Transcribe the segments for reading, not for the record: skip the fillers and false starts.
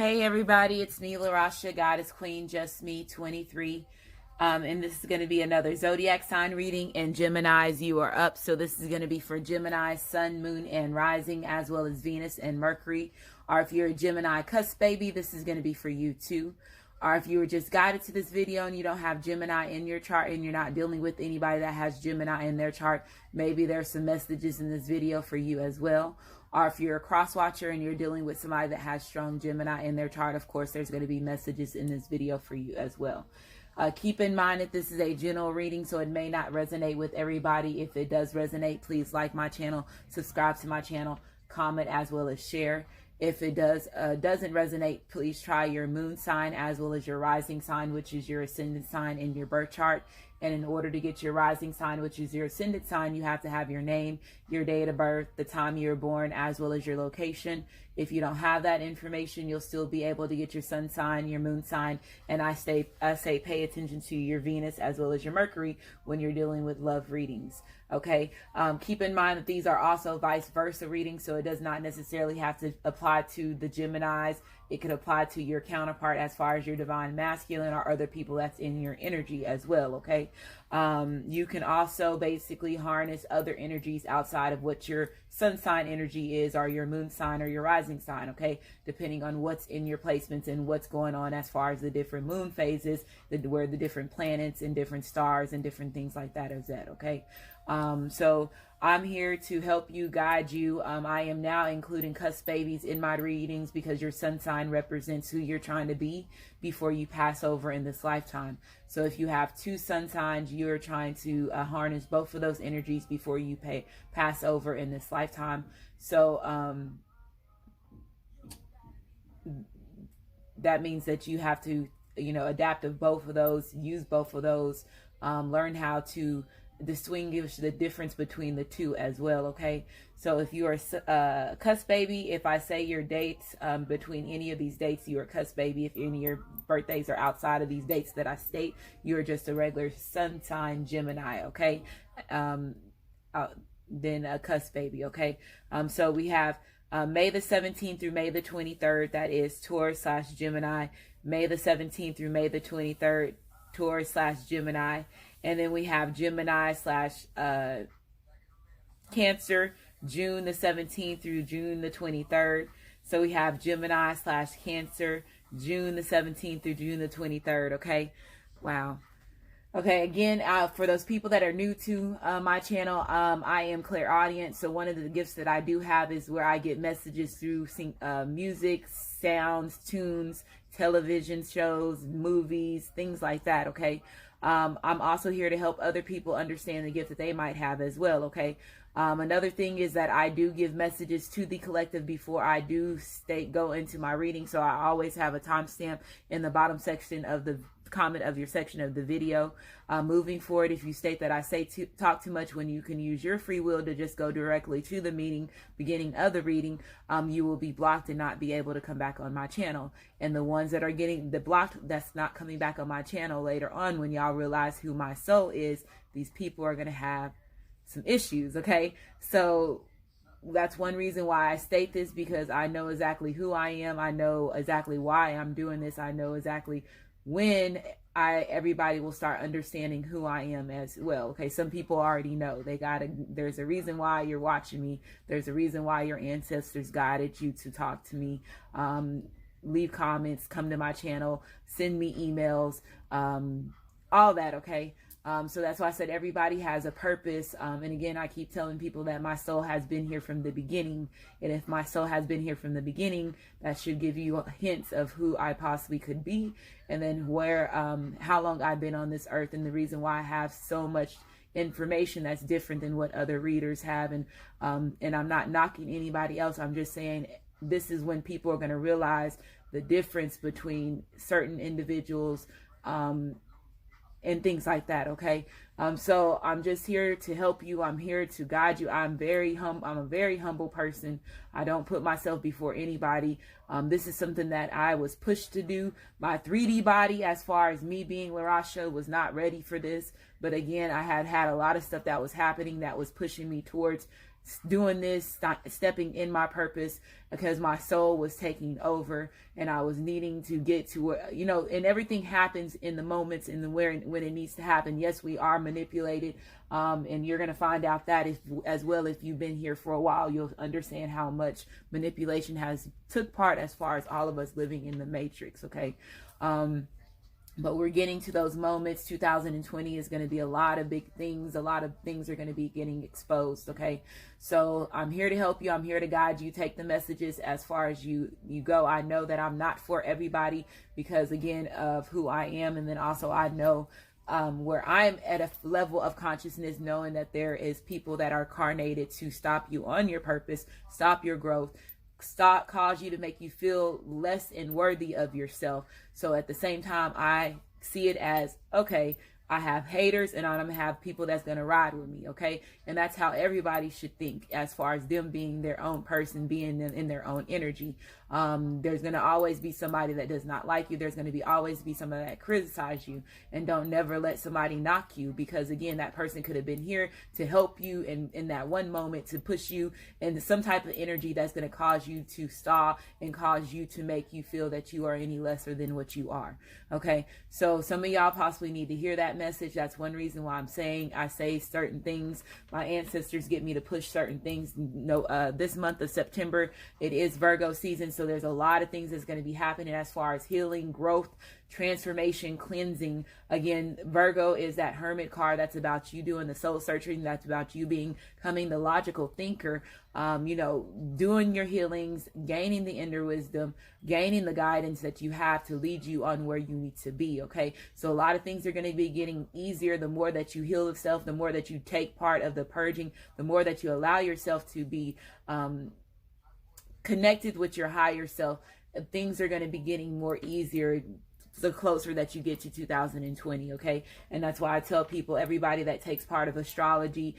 Hey everybody, it's me, Larasha, Goddess Queen, Just Me, 23. And this is going to be another zodiac sign reading. And Geminis, you are up. So this is going to be for Gemini, Sun, Moon, and Rising, as well as Venus and Mercury. Or if you're a Gemini cusp baby, this is going to be for you too. Or if you were just guided to this video and you don't have Gemini in your chart and you're not dealing with anybody that has Gemini in their chart, maybe there's some messages in this video for you as well. Or if you're a cross watcher and you're dealing with somebody that has strong Gemini in their chart, of course, there's going to be messages in this video for you as well. Keep in mind that this is a general reading, so it may not resonate with everybody. If it does resonate, please like my channel, subscribe to my channel, comment, as well as share. If it doesn't resonate, please try your moon sign as well as your rising sign, which is your ascendant sign in your birth chart. And in order to get your rising sign, which is your ascendant sign, you have to have your name, your date of birth, the time you were born, as well as your location. If you don't have that information, you'll still be able to get your sun sign, your moon sign. And I say pay attention to your Venus as well as your Mercury when you're dealing with love readings. Okay. Keep in mind that these are also vice versa readings, so it does not necessarily have to apply to the Geminis. It could apply to your counterpart as far as your divine masculine or other people that's in your energy as well. Okay. You can also basically harness other energies outside of what your sun sign energy is, or your moon sign, or your rising sign. Okay. Depending on what's in your placements and what's going on as far as the different moon phases, where the different planets and different stars and different things like that is at. Okay. So I'm here to help you, guide you. I am now including cusp babies in my readings because your sun sign represents who you're trying to be before you pass over in this lifetime. So if you have two sun signs, you're trying to harness both of those energies before you pass over in this lifetime. So that means that you have to, adapt to both of those, use both of those, learn how to distinguish the difference between the two as well. Okay, so if you are a cusp baby, if I say your dates between any of these dates, you are a cusp baby. If any of your birthdays are outside of these dates that I state, you're just a regular sun sign Gemini. Okay, then a cusp baby. Okay, so we have May the 17th through May the 23rd, that is Taurus / Gemini. May the 17th through May the 23rd, Taurus / Gemini. And then we have Gemini / Cancer, June the 17th through June the 23rd. So we have Gemini / Cancer, June the 17th through June the 23rd. Okay. Wow. Okay. Again, for those people that are new to my channel, I am clairaudient. So one of the gifts that I do have is where I get messages through music, sounds, tunes, television shows, movies, things like that. Okay. I'm also here to help other people understand the gift that they might have as well. Okay. Another thing is that I do give messages to the collective before I do go into my reading. So I always have a timestamp in the bottom section of the comment of your section of the video. Moving forward, if you state that I talk too much when you can use your free will to just go directly to the beginning of the reading, you will be blocked and not be able to come back on my channel. And the ones that are getting the blocked, that's not coming back on my channel later on, when y'all realize who my soul is, these people are going to have some issues. Okay, so that's one reason why I state this, because I know exactly who I am. I know exactly why I'm doing this. I know exactly when everybody will start understanding who I am as well. Okay, some people already know. There's a reason why you're watching me. There's a reason why your ancestors guided you to talk to me. Leave comments, come to my channel, send me emails, all that. Okay. So that's why I said everybody has a purpose. And again, I keep telling people that my soul has been here from the beginning. And if my soul has been here from the beginning, that should give you hints of who I possibly could be. And then how long I've been on this earth, and the reason why I have so much information that's different than what other readers have. And I'm not knocking anybody else. I'm just saying this is when people are going to realize the difference between certain individuals, and things like that. Okay. So I'm just here to help you. I'm here to guide you. I'm a very humble person. I don't put myself before anybody. This is something that I was pushed to do. My 3D body, as far as me being Larasha, was not ready for this. But again, I had a lot of stuff that was happening that was pushing me towards doing this, stepping in my purpose, because my soul was taking over and I was needing to get to where, and everything happens in the moments and when it needs to happen. Yes, we are manipulated. And you're going to find out that as well, if you've been here for a while, you'll understand how much manipulation has took part as far as all of us living in the matrix. Okay. But we're getting to those moments. 2020 is going to be a lot of big things. A lot of things are going to be getting exposed. Okay. So I'm here to help you. I'm here to guide you. Take the messages as far as you go. I know that I'm not for everybody because, again, of who I am. And then also I know where I'm at a level of consciousness, knowing that there is people that are carnated to stop you on your purpose, stop your growth, cause you to make you feel less and worthy of yourself. So at the same time, I see it as, okay, I have haters and I'm going to have people that's going to ride with me. Okay. And that's how everybody should think, as far as them being their own person, being them in their own energy. There's going to always be somebody that does not like you. There's going to always be somebody that criticize you, and don't never let somebody knock you, because again, that person could have been here to help you in that one moment, to push you into some type of energy that's going to cause you to stall and cause you to make you feel that you are any lesser than what you are. Okay. So some of y'all possibly need to hear that message. That's one reason why I say certain things. My ancestors get me to push certain things. This month of September, it is Virgo season. So there's a lot of things that's going to be happening as far as healing, growth, transformation, cleansing. Again, Virgo is that hermit card. That's about you doing the soul searching. That's about you becoming the logical thinker, doing your healings, gaining the inner wisdom, gaining the guidance that you have to lead you on where you need to be. Okay. So a lot of things are going to be getting easier the more that you heal yourself, the more that you take part of the purging, the more that you allow yourself to be connected with your higher self. Things are going to be getting more easier the closer that you get to 2020. Okay. And that's why I tell people, everybody that takes part of astrology,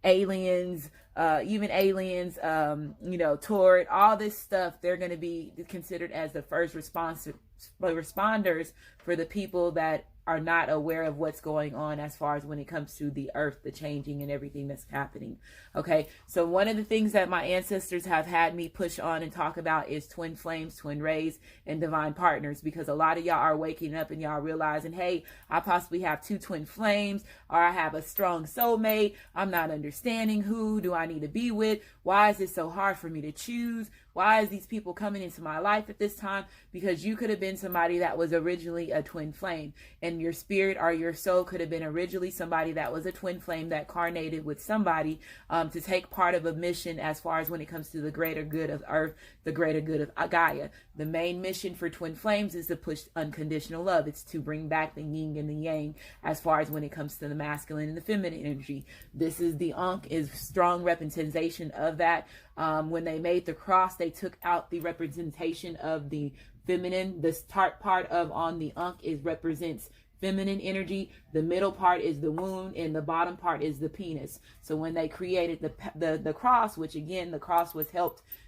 aliens, even aliens, Taurid, all this stuff, they're going to be considered as the first responders for the people that are not aware of what's going on as far as when it comes to the earth, the changing and everything that's happening. Okay. So one of the things that my ancestors have had me push on and talk about is twin flames, twin rays, and divine partners, because a lot of y'all are waking up and y'all realizing, hey, I possibly have two twin flames, or I have a strong soulmate. I'm not understanding, who do I need to be with? Why is it so hard for me to choose? Why is these people coming into my life at this time? Because you could have been somebody that was originally a twin flame, and your spirit or your soul could have been originally somebody that was a twin flame that carnated with somebody to take part of a mission as far as when it comes to the greater good of earth, the greater good of Gaia. The main mission for twin flames is to push unconditional love. It's to bring back the yin and the yang as far as when it comes to the masculine and the feminine energy. This is the Ankh is strong representation of that. When they made the cross, they took out the representation of the feminine. The start part of on the Ankh represents feminine energy. The middle part is the womb, and the bottom part is the penis. So when they created the cross, which again, the cross was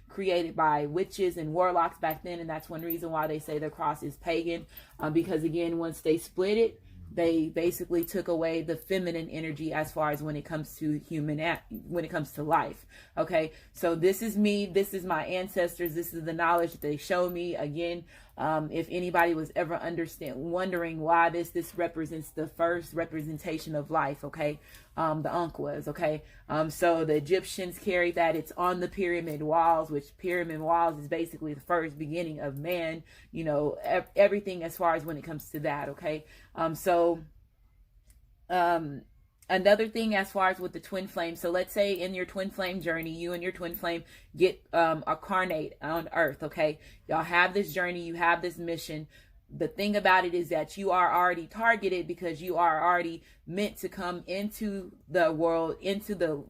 created by witches and warlocks back then, and that's one reason why they say the cross is pagan, because again, once they split it, they basically took away the feminine energy as far as when it comes to when it comes to life. Okay. So this is me. This is my ancestors. This is the knowledge that they show me. Again, if anybody was ever wondering why this represents the first representation of life. Okay. The Ankh was, okay. So the Egyptians carried that. It's on the pyramid walls, which pyramid walls is basically the first beginning of man, everything as far as when it comes to that. Okay. Another thing as far as with the twin flame. So let's say in your twin flame journey, you and your twin flame get incarnate on earth. Okay. Y'all have this journey. You have this mission. The thing about it is that you are already targeted, because you are already meant to come into the world, into the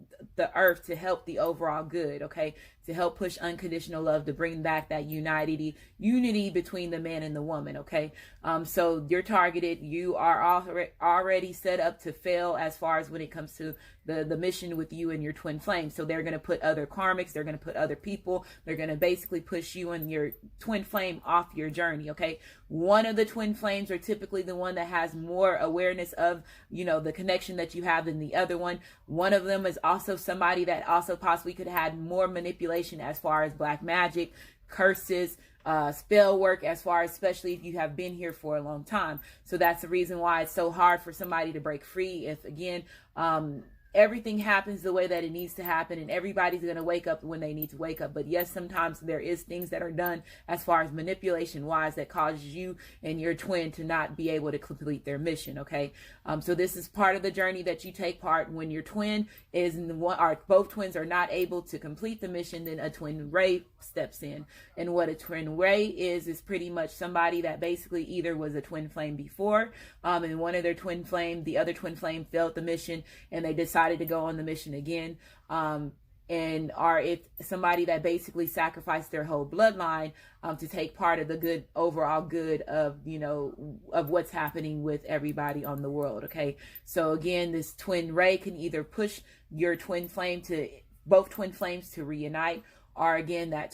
earth, to help the overall good. Okay. To help push unconditional love, to bring back that unity between the man and the woman. Okay. So you're targeted. You are already set up to fail as far as when it comes to the mission with you and your twin flame. So they're going to put other karmics, they're going to put other people, they're going to basically push you and your twin flame off your journey. Okay. One of the twin flames are typically the one that has more awareness of, know, the connection that you have than the other one. One of them is also somebody that also possibly could have had more manipulation as far as black magic, curses, spell work, as far as especially if you have been here for a long time. So that's the reason why it's so hard for somebody to break free. If again, everything happens the way that it needs to happen, and everybody's going to wake up when they need to wake up. But yes, sometimes there is things that are done as far as manipulation wise that causes you and your twin to not be able to complete their mission. Okay. So this is part of the journey that you take part when your twin is in the one, or both twins are not able to complete the mission. Then a twin ray steps in, and what a twin ray is pretty much somebody that basically either was a twin flame before, and one of their twin flame, the other twin flame failed the mission, and they decided to go on the mission again, and are if somebody that basically sacrificed their whole bloodline to take part of the good, overall good of, you know, of what's happening with everybody on the world. Okay, so again, this twin ray can either push your twin flame to, both twin flames to reunite, or again, that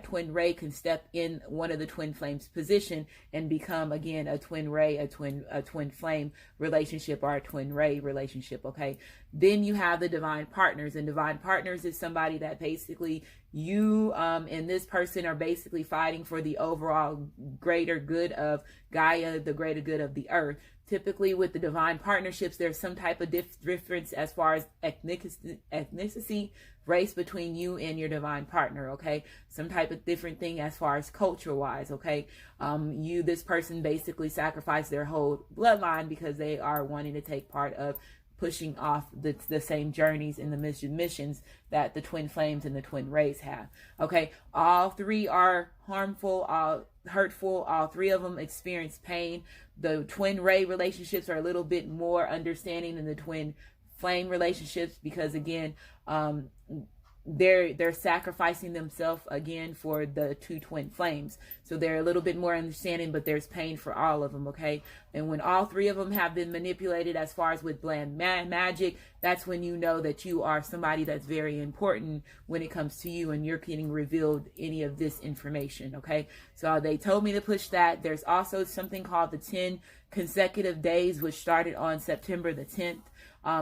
twin ray can step in one of the twin flames position and become again a twin ray, a twin flame relationship, or a twin ray relationship. Okay, then you have the divine partners, and divine partners is somebody that basically you and this person are basically fighting for the overall greater good of Gaia, the greater good of the earth. Typically with the divine partnerships, there's some type of difference as far as ethnicity, race between you and your divine partner. Okay, some type of different thing as far as culture wise. Okay, this person basically sacrificed their whole bloodline because they are wanting to take part of pushing off the same journeys and the missions that the twin flames and the twin rays have. Okay, all three are harmful, all hurtful, all three of them experience pain. The twin ray relationships are a little bit more understanding than the twin flame relationships, because again, they're sacrificing themselves again for the two twin flames, so they're a little bit more understanding, but there's pain for all of them. Okay, and when all three of them have been manipulated as far as with bland magic, that's when you know that you are somebody that's very important when it comes to you and you're getting revealed any of this information. Okay, so they told me to push that. There's also something called the 10 consecutive days, which started on September the 10th.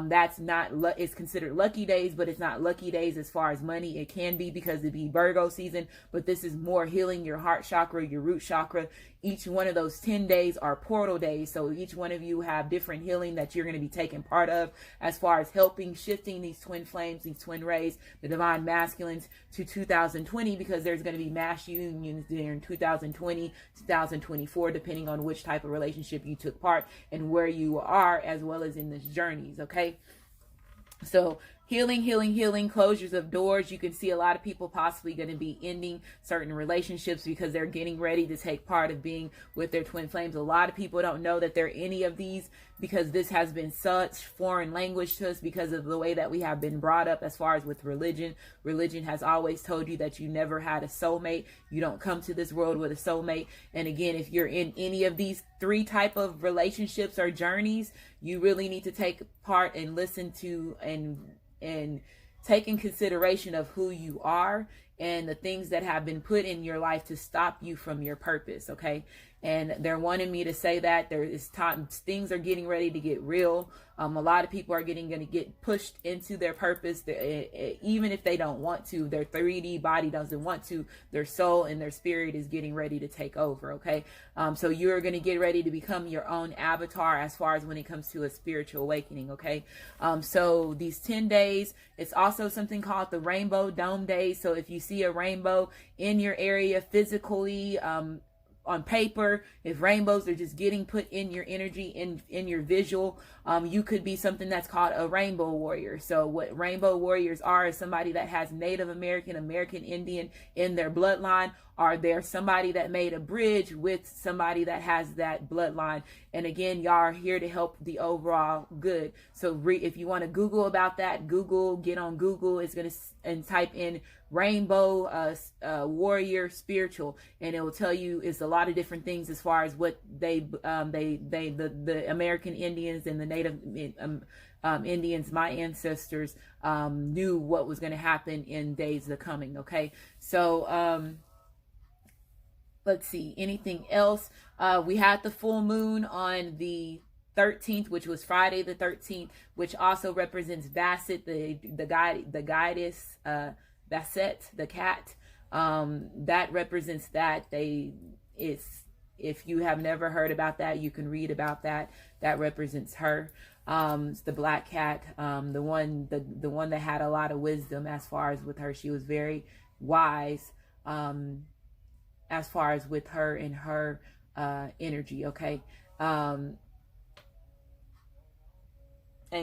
That's not, it's considered lucky days, but it's not lucky days as far as money. It can be because it'd be Virgo season, but this is more healing your heart chakra, your root chakra. Each one of those 10 days are portal days. So each one of you have different healing that you're going to be taking part of as far as helping shifting these twin flames, these twin rays, the divine masculines to 2020, because there's going to be mass unions during 2020, 2024, depending on which type of relationship you took part and where you are, as well as in this journeys. Okay, so healing, closures of doors. You can see a lot of people possibly going to be ending certain relationships because they're getting ready to take part of being with their twin flames. A lot of people don't know that they're any of these, because this has been such foreign language to us because of the way that we have been brought up as far as with religion. Religion has always told you that you never had a soulmate. You don't come to this world with a soulmate. And again, if you're in any of these three type of relationships or journeys, you really need to take part and listen to and take in consideration of who you are and the things that have been put in your life to stop you from your purpose. Okay, and they're wanting me to say that there is time, things are getting ready to get real. A lot of people are going to get pushed into their purpose, even if they don't want to. Their 3D body doesn't want to. Their soul and their spirit is getting ready to take over. Okay, so you're going to get ready to become your own avatar as far as when it comes to a spiritual awakening. Okay, so these 10 days, it's also something called the Rainbow Dome Days. So if you see a rainbow in your area physically, on paper, if rainbows are just getting put in your energy, in your visual, you could be something that's called a rainbow warrior. So what rainbow warriors are is somebody that has Native American, American Indian in their bloodline, or they're somebody that made a bridge with somebody that has that bloodline. And again, y'all are here to help the overall good. So if you want to Google about that, get on Google. It's going to, and type in rainbow warrior spiritual, and it will tell you it's a lot of different things as far as what the American Indians and the Native Indians, my ancestors, knew what was going to happen in days to coming. Okay, so let's see, anything else? We had the full moon on the 13th, which was Friday the 13th, which also represents Basset, the goddess, Basset, the cat. That represents that. If you have never heard about that, you can read about that. That represents her. It's the black cat, the one that had a lot of wisdom as far as with her. She was very wise, as far as with her and her energy. Okay. And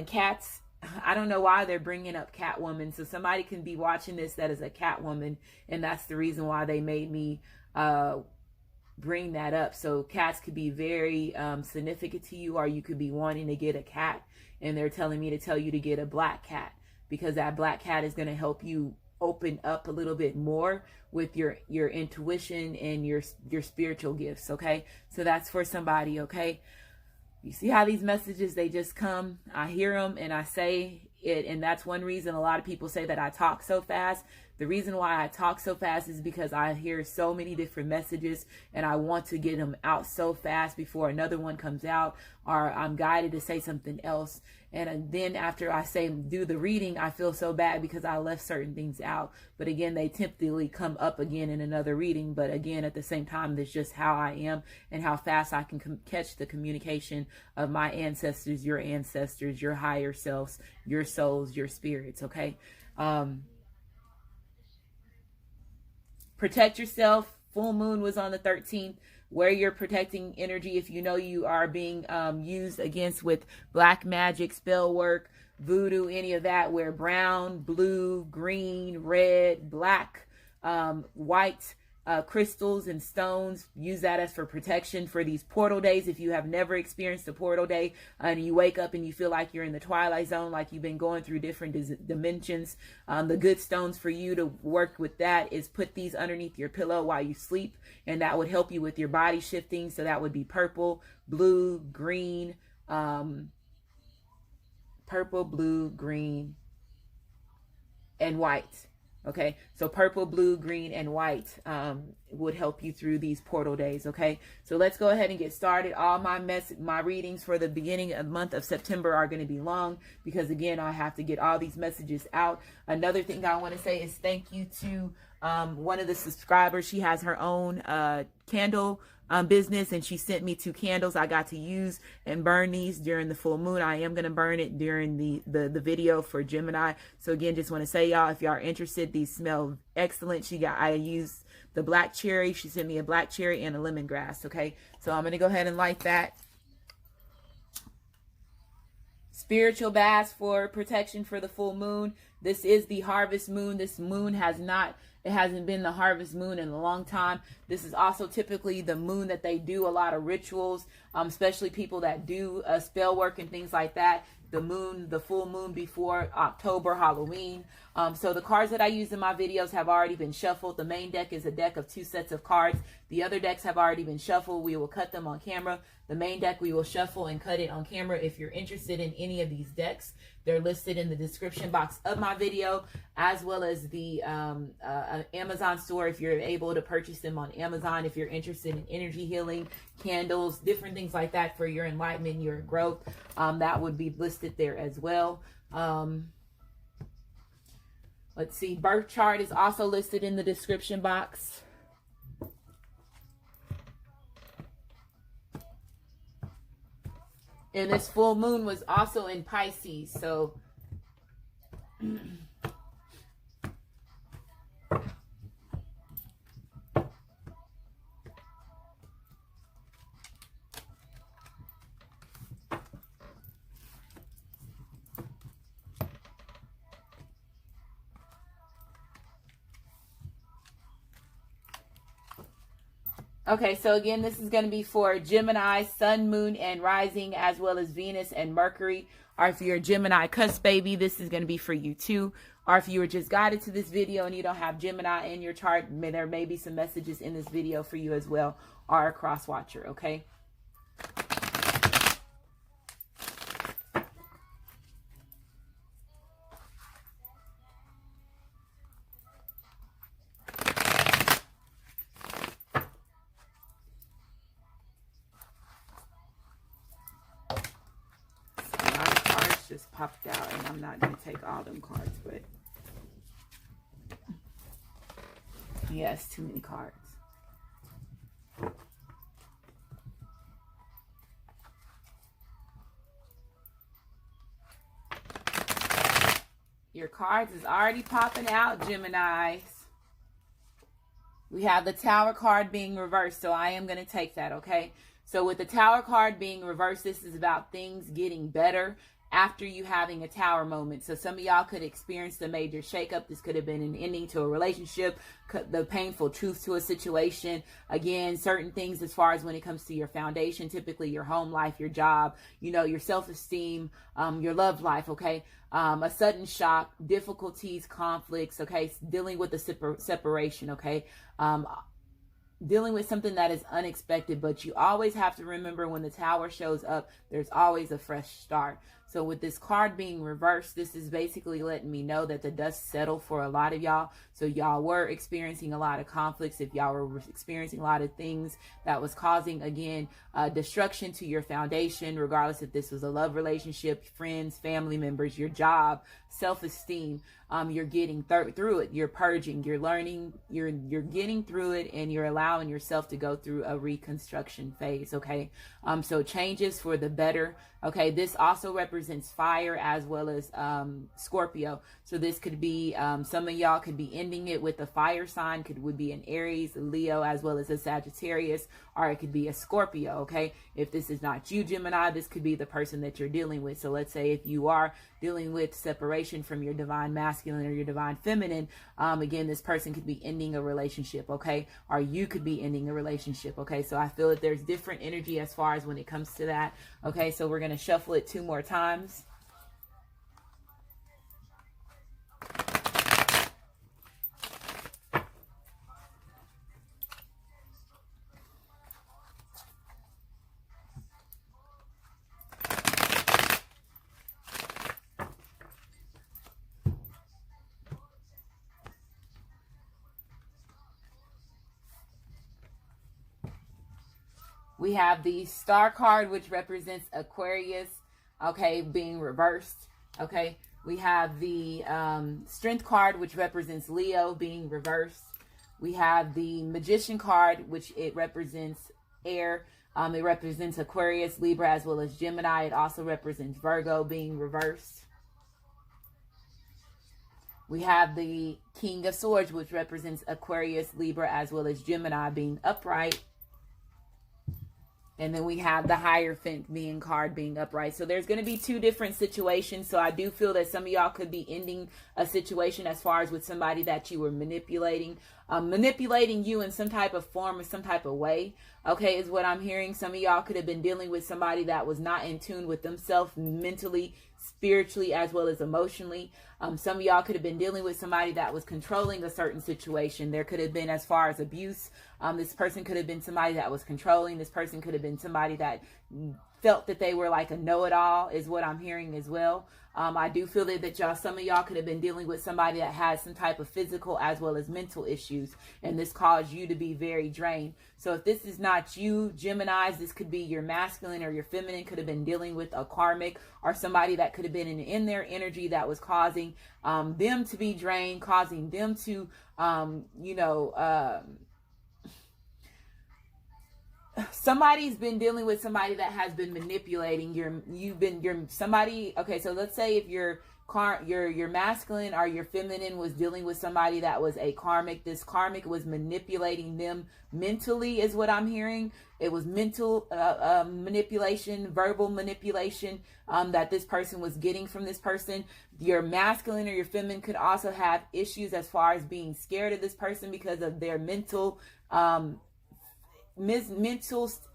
cats, I don't know why they're bringing up Catwoman. So somebody can be watching this that is a Catwoman, and that's the reason why they made me bring that up. So cats could be very significant to you, or you could be wanting to get a cat, and they're telling me to tell you to get a black cat, because that black cat is going to help you open up a little bit more with your intuition and your spiritual gifts. Okay, so that's for somebody. Okay, you see how these messages, they just come. I hear them and I say it, and that's one reason a lot of people say that I talk so fast. The reason why I talk so fast is because I hear so many different messages, and I want to get them out so fast before another one comes out, or I'm guided to say something else. And then after I do the reading, I feel so bad because I left certain things out. But again, they typically come up again in another reading. But again, at the same time, that's just how I am and how fast I can catch the communication of my ancestors, your higher selves, your souls, your spirits. Okay. Protect yourself. Full moon was on the 13th. Wear your protecting energy if you know you are being used against with black magic, spell work, voodoo, any of that. Wear brown, blue, green, red, black, white crystals and stones. Use that as for protection for these portal days. If you have never experienced a portal day and you wake up and you feel like you're in the twilight zone, like you've been going through different dimensions, the good stones for you to work with that is put these underneath your pillow while you sleep, and that would help you with your body shifting. So that would be purple, blue, green, purple, blue, green, and white. Okay, so purple, blue, green, and white would help you through these portal days. Okay, so let's go ahead and get started. All my readings for the beginning of the month of September are going to be long because, again, I have to get all these messages out. Another thing I want to say is thank you to one of the subscribers. She has her own candle business, and she sent me 2 candles I got to use and burn these during the full moon. I am going to burn it during the video for Gemini. So again, just want to say, y'all, if y'all are interested, these smell excellent. I used the black cherry. She sent me a black cherry and a lemongrass. Okay, so I'm going to go ahead and light that. Spiritual baths for protection for the full moon. This is the harvest moon. This moon it hasn't been the harvest moon in a long time. This is also typically the moon that they do a lot of rituals, especially people that do spell work and things like that. The full moon before October, Halloween. So the cards that I use in my videos have already been shuffled. The main deck is a deck of 2 sets of cards. The other decks have already been shuffled. We will cut them on camera. The main deck we will shuffle and cut it on camera. If you're interested in any of these decks, they're listed in the description box of my video, as well as the Amazon store if you're able to purchase them on Amazon. If you're interested in energy healing, candles, different things like that for your enlightenment, your growth, that would be listed there as well. Let's see, birth chart is also listed in the description box. And this full moon was also in Pisces, so okay, so again, this is going to be for Gemini, Sun, Moon, and Rising, as well as Venus and Mercury. Or if you're a Gemini cusp baby, this is going to be for you too. Or if you were just guided to this video and you don't have Gemini in your chart, there may be some messages in this video for you as well, or a cross watcher, okay? popped out, and I'm not going to take all them cards, but yes, too many cards. Your cards is already popping out, Geminis. We have the Tower card being reversed, so I am going to take that, okay? So with the Tower card being reversed, this is about things getting better after you having a Tower moment. So some of y'all could experience the major shakeup. This could have been an ending to a relationship, the painful truth to a situation. Again, certain things as far as when it comes to your foundation, typically your home life, your job, you know, your self-esteem, your love life, okay? A sudden shock, difficulties, conflicts, okay? Dealing with the separation, okay? Dealing with something that is unexpected, but you always have to remember when the Tower shows up, there's always a fresh start. So with this card being reversed, this is basically letting me know that the dust settled for a lot of y'all. So y'all were experiencing a lot of conflicts. If y'all were experiencing a lot of things that was causing, again, destruction to your foundation, regardless if this was a love relationship, friends, family members, your job, self-esteem, you're getting through it. You're purging, you're learning, you're getting through it, and you're allowing yourself to go through a reconstruction phase, okay? So changes for the better, okay? This also represents fire as well as Scorpio. So this could be, some of y'all could be ending it with a fire sign, would be an Aries, a Leo, as well as a Sagittarius, or it could be a Scorpio, okay? If this is not you, Gemini, this could be the person that you're dealing with. So let's say if you are dealing with separation from your divine masculine or your divine feminine, again, this person could be ending a relationship, okay? Or you could be ending a relationship, okay? So I feel that there's different energy as far as when it comes to that, okay? So we're going to shuffle it 2 more times. We have the Star card, which represents Aquarius, okay, being reversed, okay. We have the Strength card, which represents Leo, being reversed. We have the Magician card, which it represents air. It represents Aquarius, Libra, as well as Gemini. It also represents Virgo, being reversed. We have the King of Swords, which represents Aquarius, Libra, as well as Gemini, being upright. And then we have the Hierophant being card being upright. So there's going to be 2 different situations. So I do feel that some of y'all could be ending a situation as far as with somebody that you were manipulating you in some type of form or some type of way, okay, is what I'm hearing. Some of y'all could have been dealing with somebody that was not in tune with themselves mentally, spiritually, as well as emotionally. Some of y'all could have been dealing with somebody that was controlling a certain situation. There could have been, as far as abuse, this person could have been somebody that was controlling. This person could have been somebody that felt that they were like a know-it-all, is what I'm hearing as well. I do feel that some of y'all could have been dealing with somebody that has some type of physical as well as mental issues, and this caused you to be very drained. So if this is not you, Geminis, this could be your masculine or your feminine, could have been dealing with a karmic or somebody that could have been in their energy that was causing them to be drained, causing them to, somebody's been dealing with somebody that has been manipulating somebody. Okay, so let's say if your masculine or your feminine was dealing with somebody that was a karmic, this karmic was manipulating them mentally, is what I'm hearing. It was mental manipulation, verbal manipulation that this person was getting from this person. Your masculine or your feminine could also have issues as far as being scared of this person because of their mental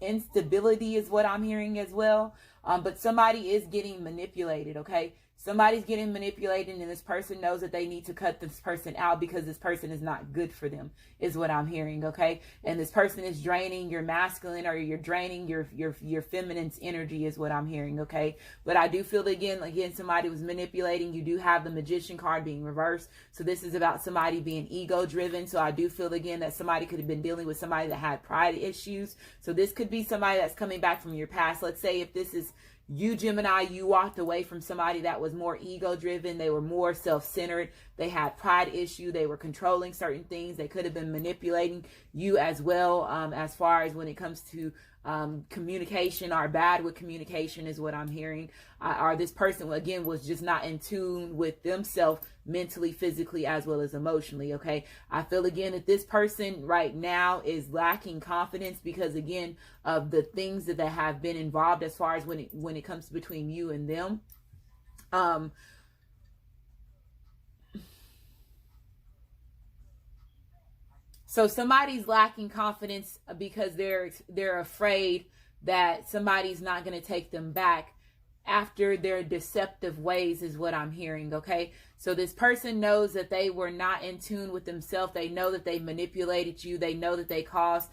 instability, is what I'm hearing as well. But somebody is getting manipulated, okay? Somebody's getting manipulated, and this person knows that they need to cut this person out because this person is not good for them, is what I'm hearing, okay? And this person is draining your masculine, or you're draining your feminine's energy, is what I'm hearing, okay? But I do feel that, again, somebody was manipulating. You do have the Magician card being reversed. So this is about somebody being ego-driven. So I do feel, again, that somebody could have been dealing with somebody that had pride issues. So this could be somebody that's coming back from your past. Let's say if this is you, Gemini, you walked away from somebody that was more ego driven. They were more self-centered. They had pride issue. They were controlling certain things. They could have been manipulating you as well, as far as when it comes to communication, or bad with communication is what I'm hearing. Or this person, again, was just not in tune with themselves mentally, physically, as well as emotionally. Okay, I feel again that this person right now is lacking confidence because, again, of the things that have been involved as far as when it comes to between you and them. So somebody's lacking confidence because they're afraid that somebody's not going to take them back after their deceptive ways is what I'm hearing. Okay, so this person knows that they were not in tune with themselves. They know that they manipulated you. They know that they caused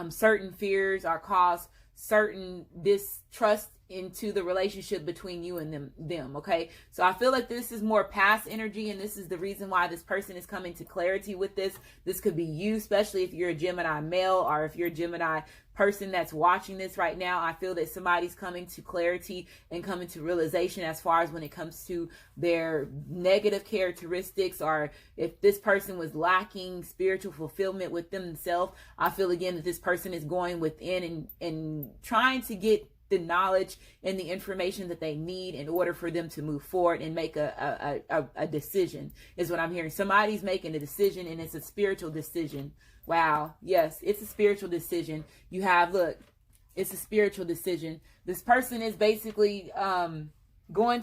certain fears, or caused certain distrust into the relationship between you and them. Okay, so I feel like this is more past energy, and this is the reason why this person is coming to clarity with this. This could be you, especially if you're a Gemini male, or if you're a Gemini person that's watching this right now. I feel that somebody's coming to clarity and coming to realization as far as when it comes to their negative characteristics, or if this person was lacking spiritual fulfillment with themselves. I feel again that this person is going within and trying to get the knowledge and the information that they need in order for them to move forward and make a decision is what I'm hearing. Somebody's making a decision, and it's a spiritual decision. Wow. Yes, it's a spiritual decision. You have, look, it's a spiritual decision. This person is basically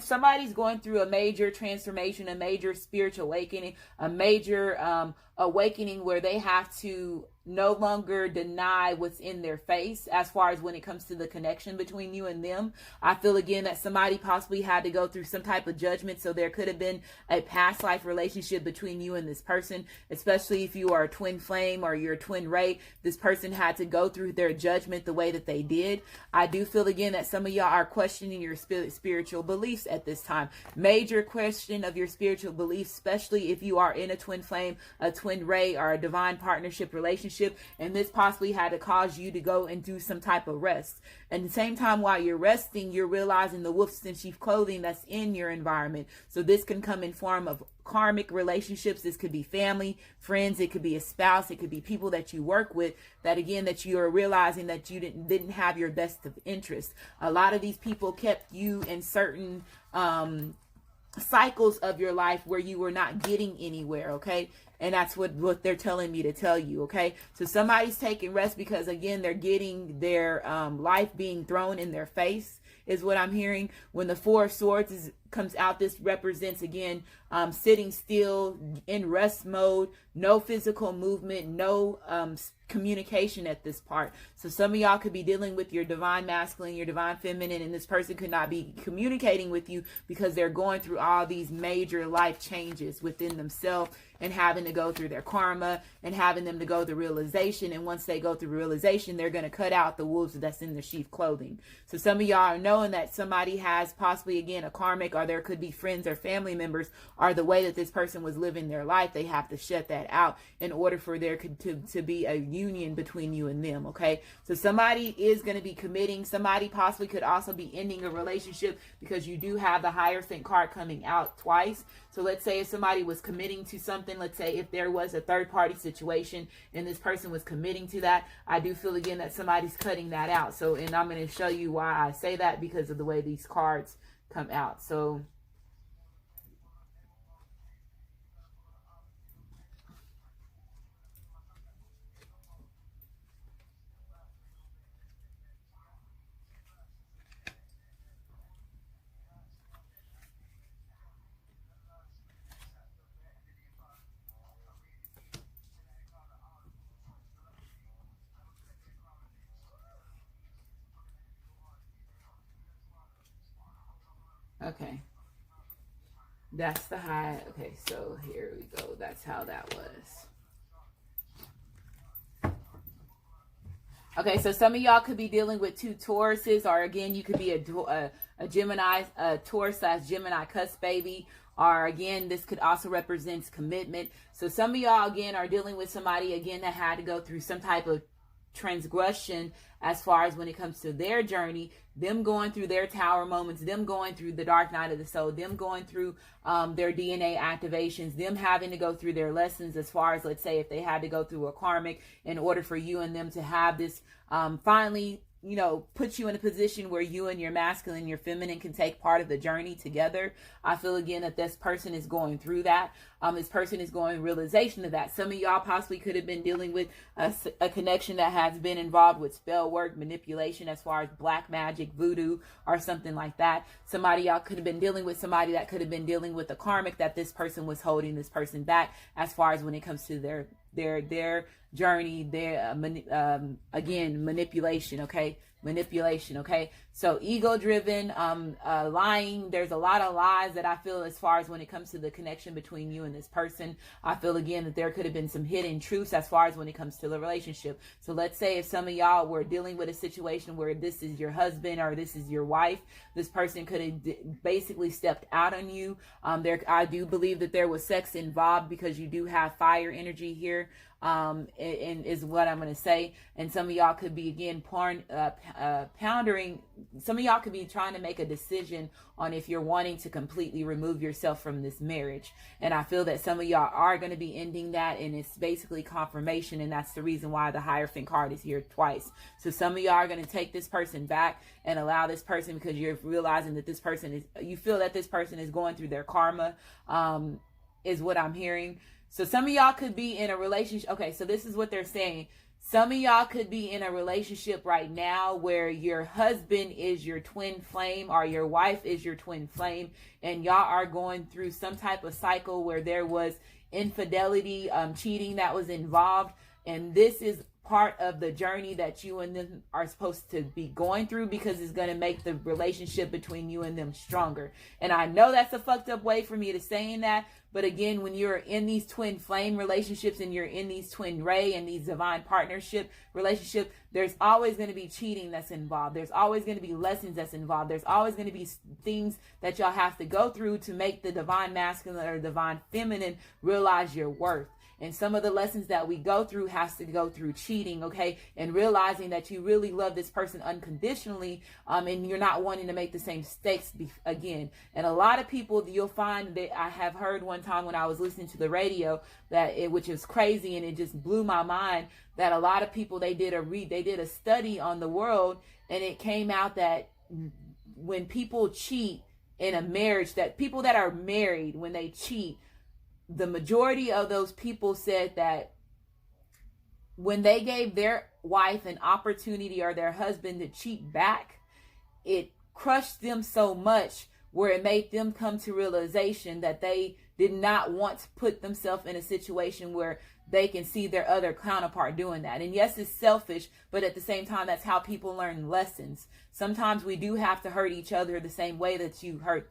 somebody's going through a major transformation, a major spiritual awakening, a major awakening where they have to no longer deny what's in their face as far as when it comes to the connection between you and them. I feel again that somebody possibly had to go through some type of judgment, so there could have been a past life relationship between you and this person, especially if you are a twin flame or you're a twin ray. This person had to go through their judgment the way that they did. I do feel again that some of y'all are questioning your spiritual beliefs at this time. Major question of your spiritual beliefs, especially if you are in a twin flame, a twin ray, or a divine partnership relationship. And this possibly had to cause you to go and do some type of rest. And at the same time, while you're resting, you're realizing the wolf's in sheep clothing that's in your environment. So this can come in form of karmic relationships. This could be family, friends. It could be a spouse. It could be people that you work with that, again, that you are realizing that you didn't have your best of interest. A lot of these people kept you in certain cycles of your life where you were not getting anywhere. Okay, and that's what they're telling me to tell you. Okay, so somebody's taking rest because, again, they're getting their life being thrown in their face is what I'm hearing. When the Four of Swords comes out, this represents, again, sitting still in rest mode, no physical movement, no communication at this part. So some of y'all could be dealing with your divine masculine, your divine feminine, and this person could not be communicating with you because they're going through all these major life changes within themselves and having to go through their karma and having them to go through realization. And once they go through realization, they're going to cut out the wolves that's in their sheep clothing. So some of y'all are knowing that somebody has possibly, again, a karmic, or there could be friends or family members, or the way that this person was living their life. They have to shut that out in order for there to be a union between you and them. Okay, so somebody is going to be committing. Somebody possibly could also be ending a relationship because you do have the Hierophant card coming out twice. So let's say if somebody was committing to something, let's say if there was a third party situation and this person was committing to that, I do feel again that somebody's cutting that out. So, and I'm going to show you why I say that because of the way these cards come out. So okay, that's the high. Okay, so here we go. That's how that was. Okay, so some of y'all could be dealing with two Tauruses, or again, you could be a Gemini, a Taurus / Gemini cusp baby, or again, this could also represent commitment. So some of y'all, again, are dealing with somebody, again, that had to go through some type of transgression as far as when it comes to their journey, them going through their tower moments, them going through the dark night of the soul, them going through their DNA activations, them having to go through their lessons as far as, let's say, if they had to go through a karmic in order for you and them to have this finally, you know, put you in a position where you and your masculine and your feminine can take part of the journey together. I feel again that this person is going through that. This person is going realization of that. Some of y'all possibly could have been dealing with a connection that has been involved with spell work, manipulation, as far as black magic, voodoo, or something like that. Somebody y'all could have been dealing with somebody that could have been dealing with a karmic that this person was holding this person back as far as when it comes to their journey, their again, manipulation. Okay, manipulation. Okay, so ego driven, lying. There's a lot of lies that I feel as far as when it comes to the connection between you and this person. I feel again that there could have been some hidden truths as far as when it comes to the relationship. So let's say if some of y'all were dealing with a situation where this is your husband or this is your wife, this person could have basically stepped out on you. I do believe that there was sex involved because you do have fire energy here. And is what I'm going to say. And some of y'all could be, again, pondering. Some of y'all could be trying to make a decision on if you're wanting to completely remove yourself from this marriage. And I feel that some of y'all are going to be ending that. And it's basically confirmation. And that's the reason why the Hierophant card is here twice. So some of y'all are going to take this person back and allow this person, because you're realizing that this person is, you feel that this person is going through their karma, is what I'm hearing. So some of y'all could be in a relationship. Okay, so this is what they're saying. Some of y'all could be in a relationship right now where your husband is your twin flame or your wife is your twin flame, and y'all are going through some type of cycle where there was infidelity, cheating that was involved. And this is part of the journey that you and them are supposed to be going through, because it's going to make the relationship between you and them stronger. And I know that's a fucked up way for me to saying that, but again, when you're in these twin flame relationships and you're in these twin ray and these divine partnership relationship, there's always going to be cheating that's involved. There's always going to be lessons that's involved. There's always going to be things that y'all have to go through to make the divine masculine or divine feminine realize your worth. And some of the lessons that we go through has to go through cheating, okay? And realizing that you really love this person unconditionally, and you're not wanting to make the same mistakes again. And a lot of people, you'll find that I have heard one time when I was listening to the radio, which is crazy, and it just blew my mind, that a lot of people, they did a study on the world, and it came out that when people cheat in a marriage, that people that are married, when they cheat, the majority of those people said that when they gave their wife an opportunity or their husband to cheat back, it crushed them so much where it made them come to realization that they did not want to put themselves in a situation where they can see their other counterpart doing that. And yes, it's selfish, but at the same time, that's how people learn lessons. Sometimes we do have to hurt each other the same way that you hurt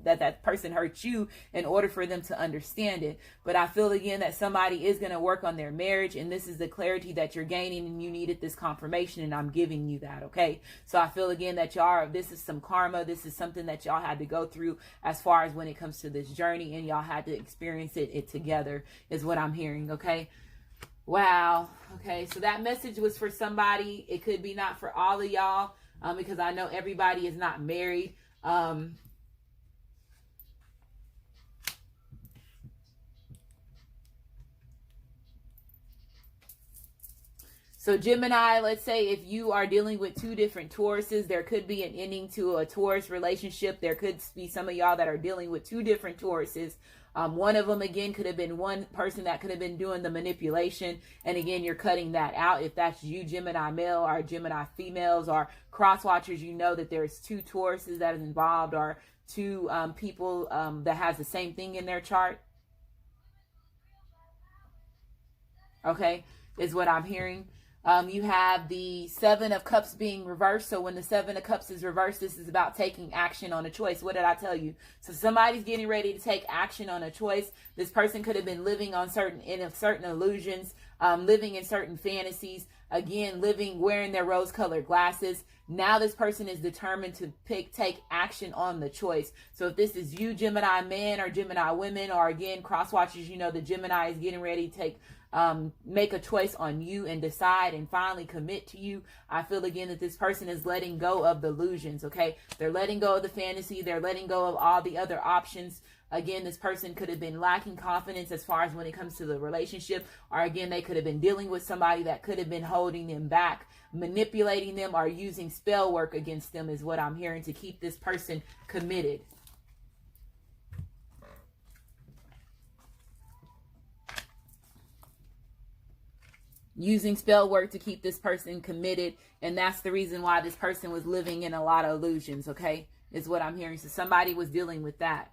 that person hurt you in order for them to understand it. But I feel again that somebody is going to work on their marriage, and this is the clarity that you're gaining, and you needed this confirmation, and I'm giving you that. Okay, so I feel again that this is some karma. This is something that y'all had to go through as far as when it comes to this journey, and y'all had to experience it together, is what I'm hearing. Okay, wow. Okay, so that message was for somebody. It could be not for all of y'all, because I know everybody is not married. So Gemini, let's say if you are dealing with two different Tauruses, there could be an ending to a Taurus relationship. There could be some of y'all that are dealing with two different Tauruses. One of them, again, could have been one person that could have been doing the manipulation. And again, you're cutting that out. If that's you, Gemini male or Gemini females or cross watchers, you know that there's two Tauruses that is involved, or two people that has the same thing in their chart. Okay, is what I'm hearing. You have the Seven of Cups being reversed. So when the Seven of Cups is reversed, this is about taking action on a choice. What did I tell you? So somebody's getting ready to take action on a choice. This person could have been living on certain illusions, living in certain fantasies. again, living, wearing their rose-colored glasses. Now this person is determined to take action on the choice. So if this is you, Gemini men or Gemini women, or again, cross watchers, you know the Gemini is getting ready to make a choice on you and decide and finally commit to you. I feel again that this person is letting go of the illusions, okay? They're letting go of the fantasy. They're letting go of all the other options. Again, this person could have been lacking confidence as far as when it comes to the relationship, or again, they could have been dealing with somebody that could have been holding them back, manipulating them, or using spell work against them is what I'm hearing to keep this person committed. Using spell work to keep this person committed, and that's the reason why this person was living in a lot of illusions, okay, is what I'm hearing. So somebody was dealing with that.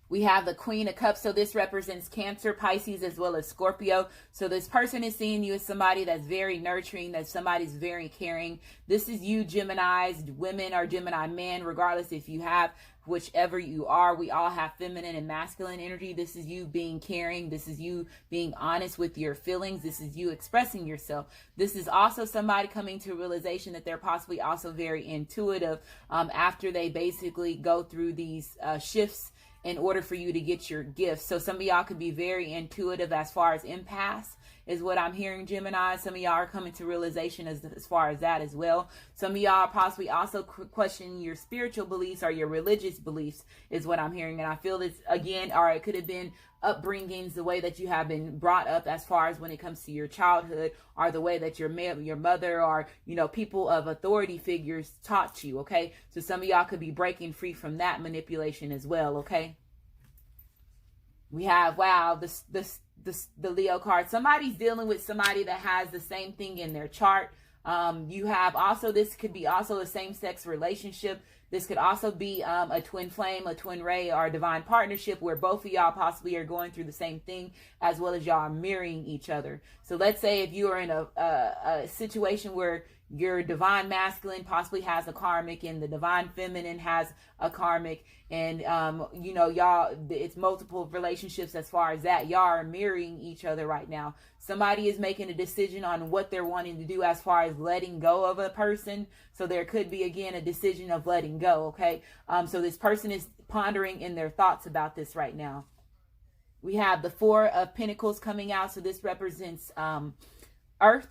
We have the Queen of Cups. So this represents Cancer, Pisces, as well as Scorpio. So this person is seeing you as somebody that's very nurturing, that somebody's very caring. This is you, Geminis, women or Gemini men, regardless if you have whichever you are. We all have feminine and masculine energy. This is you being caring. This is you being honest with your feelings. This is you expressing yourself. This is also somebody coming to a realization that they're possibly also very intuitive after they basically go through these shifts in order for you to get your gifts. So some of y'all could be very intuitive as far as empaths is what I'm hearing, Gemini. Some of y'all are coming to realization as far as that as well. Some of y'all are possibly also questioning your spiritual beliefs or your religious beliefs is what I'm hearing. And I feel this again, or it could have been upbringings, the way that you have been brought up as far as when it comes to your childhood, or the way that your mother or, you know, people of authority figures taught you, okay? So some of y'all could be breaking free from that manipulation as well, okay? We have, wow, the Leo card. Somebody's dealing with somebody that has the same thing in their chart. You have also, this could be also a same-sex relationship. This could also be a twin flame, a twin ray, or a divine partnership where both of y'all possibly are going through the same thing, as well as y'all are mirroring each other. So let's say if you are in a situation where your divine masculine possibly has a karmic and the divine feminine has a karmic, and you know, y'all, it's multiple relationships as far as that. Y'all are mirroring each other right now. Somebody is making a decision on what they're wanting to do as far as letting go of a person. So there could be, again, a decision of letting go, okay? So this person is pondering in their thoughts about this right now. We have the Four of Pentacles coming out. So this represents Earth.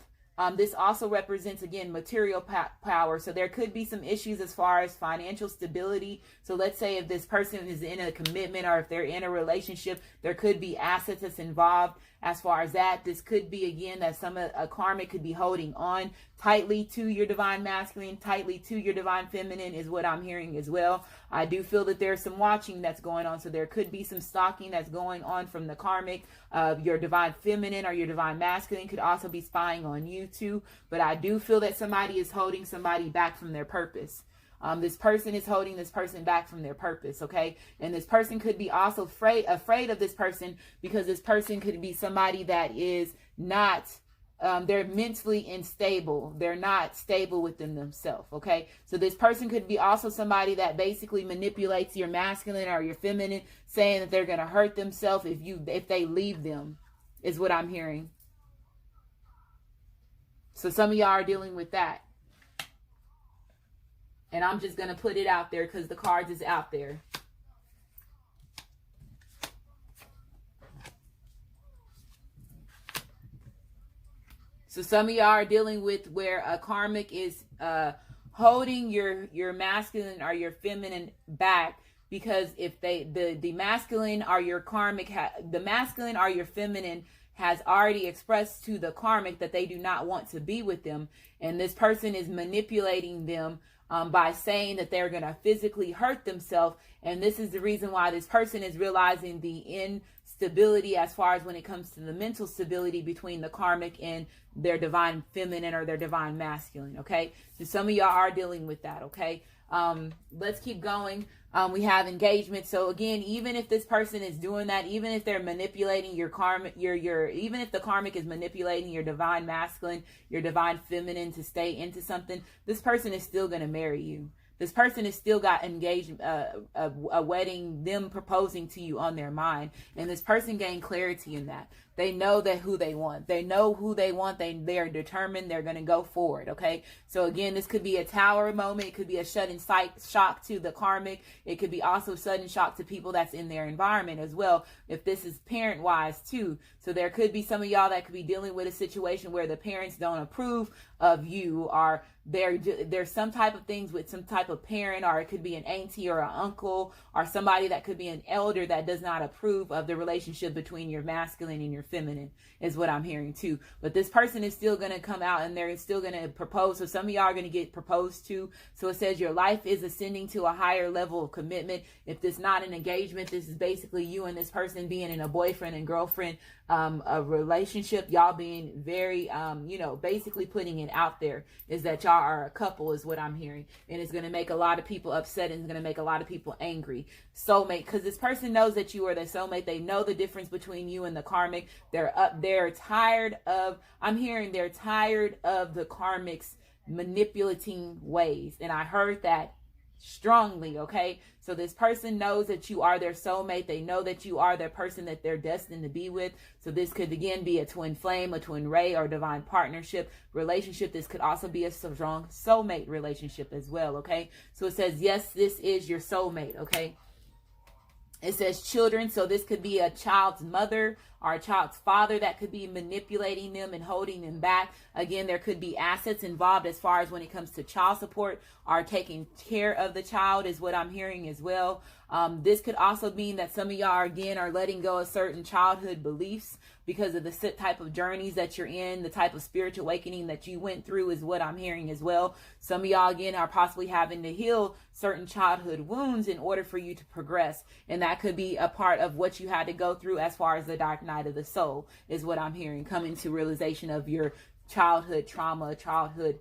This also represents, again, material power. So there could be some issues as far as financial stability. So let's say if this person is in a commitment or if they're in a relationship, there could be assets that's involved as far as that. This could be, again, that a karmic could be holding on tightly to your divine masculine, tightly to your divine feminine is what I'm hearing as well. I do feel that there's some watching that's going on. So there could be some stalking that's going on from the karmic. Your divine feminine or your divine masculine could also be spying on you too. But I do feel that somebody is holding somebody back from their purpose. This person is holding this person back from their purpose, okay? And this person could be also afraid of this person, because this person could be somebody that is not, they're mentally unstable. They're not stable within themselves, okay? So this person could be also somebody that basically manipulates your masculine or your feminine, saying that they're going to hurt themselves if they leave them, is what I'm hearing. So some of y'all are dealing with that. And I'm just going to put it out there because the cards is out there. So some of y'all are dealing with where a karmic is holding your masculine or your feminine back, because if the masculine or your karmic, the masculine or your feminine has already expressed to the karmic that they do not want to be with them, and this person is manipulating them by saying that they're going to physically hurt themselves. And this is the reason why this person is realizing the instability as far as when it comes to the mental stability between the karmic and their divine feminine or their divine masculine, okay? So some of y'all are dealing with that, okay? Let's keep going. We have engagement. So again, even if this person is doing that, even if they're manipulating your karmic, even if the karmic is manipulating your divine masculine, your divine feminine to stay into something, this person is still going to marry you. This person has still got engagement, a wedding, them proposing to you on their mind. And this person gained clarity in that. They know that who they want. They know who they want. They are determined. They're going to go forward. Okay. So again, this could be a tower moment. It could be a sudden shock to the karmic. It could be also sudden shock to people that's in their environment as well. If this is parent wise too. So there could be some of y'all that could be dealing with a situation where the parents don't approve of you, or there's some type of things with some type of parent, or it could be an auntie or an uncle or somebody that could be an elder that does not approve of the relationship between your masculine and your feminine, is what I'm hearing too. But this person is still going to come out and they're still going to propose. So some of y'all are going to get proposed to. So it says your life is ascending to a higher level of commitment. If this is not an engagement, this is basically you and this person being in a boyfriend and girlfriend a relationship, y'all being very basically putting it out there, is that y'all are a couple, is what I'm hearing. And it's going to make a lot of people upset, and it's going to make a lot of people angry. Soulmate, because this person knows that you are their soulmate. They know the difference between you and the karmic. They're tired of, I'm hearing they're tired of the karmic's manipulating ways. And I heard that strongly. Okay, so this person knows that you are their soulmate. They know that you are their person that they're destined to be with. So this could again be a twin flame, a twin ray, or divine partnership relationship. This could also be a strong soulmate relationship as well. Okay, so it says yes, this is your soulmate. Okay, it says children, so this could be a child's mother or a child's father that could be manipulating them and holding them back. Again, there could be assets involved as far as when it comes to child support or taking care of the child, is what I'm hearing as well. This could also mean that some of y'all again are letting go of certain childhood beliefs because of the type of journeys that you're in, the type of spiritual awakening that you went through, is what I'm hearing as well. Some of y'all again are possibly having to heal certain childhood wounds in order for you to progress. And that could be a part of what you had to go through as far as the dark night of the soul, is what I'm hearing. Coming to realization of your childhood trauma, childhood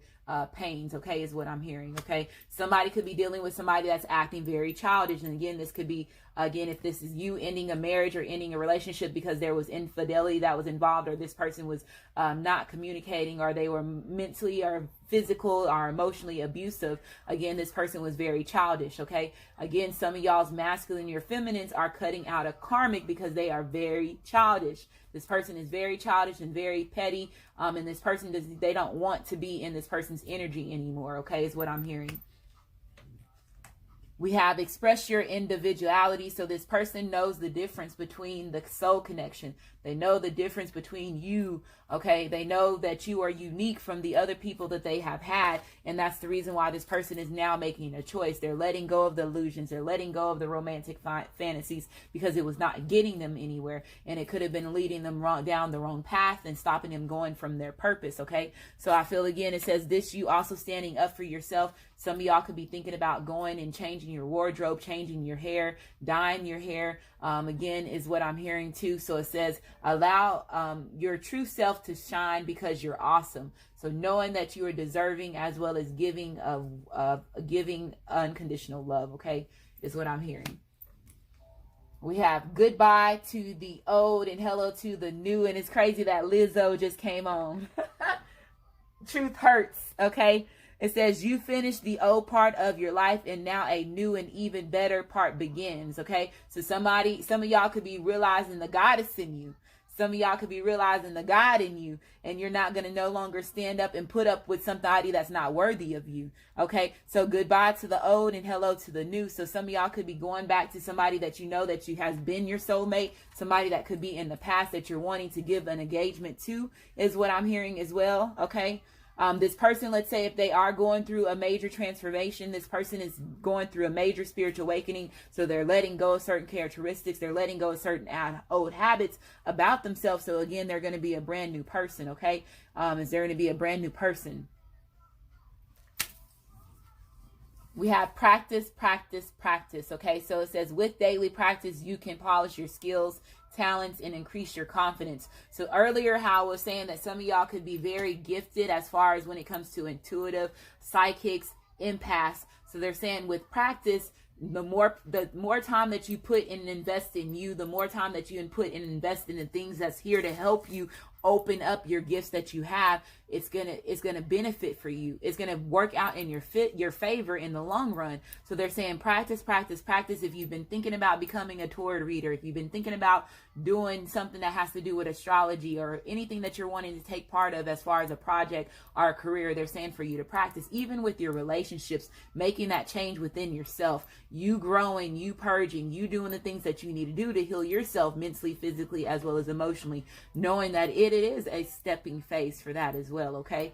pains, okay, is what I'm hearing. Okay, somebody could be dealing with somebody that's acting very childish, and again, this could be, again, if this is you ending a marriage or ending a relationship because there was infidelity that was involved, or this person was not communicating, or they were mentally or physical or emotionally abusive. Again, this person was very childish. Okay, again, some of y'all's masculine, your feminines are cutting out a karmic because they are very childish. This person is very childish and very petty, and this person they don't want to be in this person's energy anymore. Okay, is what I'm hearing. We have express your individuality. So this person knows the difference between the soul connection. They know the difference between you. Okay, they know that you are unique from the other people that they have had. And that's the reason why this person is now making a choice. They're letting go of the illusions. They're letting go of the romantic fantasies because it was not getting them anywhere. And it could have been leading them down the wrong path and stopping them going from their purpose. Okay, so I feel again, it says this, you also standing up for yourself. Some of y'all could be thinking about going and changing your wardrobe, changing your hair, dyeing your hair. Again, is what I'm hearing too. So it says, allow your true self to shine because you're awesome. So knowing that you are deserving, as well as giving giving unconditional love. Okay, is what I'm hearing. We have goodbye to the old and hello to the new. And it's crazy that Lizzo just came on. Truth hurts. Okay. It says you finished the old part of your life and now a new and even better part begins. Okay. So some of y'all could be realizing the goddess in you. Some of y'all could be realizing the God in you, and you're not going to no longer stand up and put up with somebody that's not worthy of you. Okay. So goodbye to the old and hello to the new. So some of y'all could be going back to somebody that you know that you has been your soulmate, somebody that could be in the past that you're wanting to give an engagement to, is what I'm hearing as well. Okay. This person, let's say if they are going through a major transformation, this person is going through a major spiritual awakening. So they're letting go of certain characteristics. They're letting go of certain old habits about themselves. So again, they're going to be a brand new person. Okay. Is there going to be a brand new person? We have practice, practice, practice. Okay. So it says with daily practice, you can polish your skills, talents, and increase your confidence. So earlier how I was saying that some of y'all could be very gifted as far as when it comes to intuitive, psychics, impasse. So they're saying with practice, the more time that you put in and invest in you, the more time that you put and invest in the things that's here to help you open up your gifts that you have, it's gonna benefit for you. It's gonna work out in your favor in the long run. So they're saying practice, practice, practice. If you've been thinking about becoming a tarot reader, if you've been thinking about doing something that has to do with astrology or anything that you're wanting to take part of as far as a project or a career, they're saying for you to practice, even with your relationships, making that change within yourself, you growing, you purging, you doing the things that you need to do to heal yourself mentally, physically, as well as emotionally, knowing that it is a stepping phase for that as well. Okay,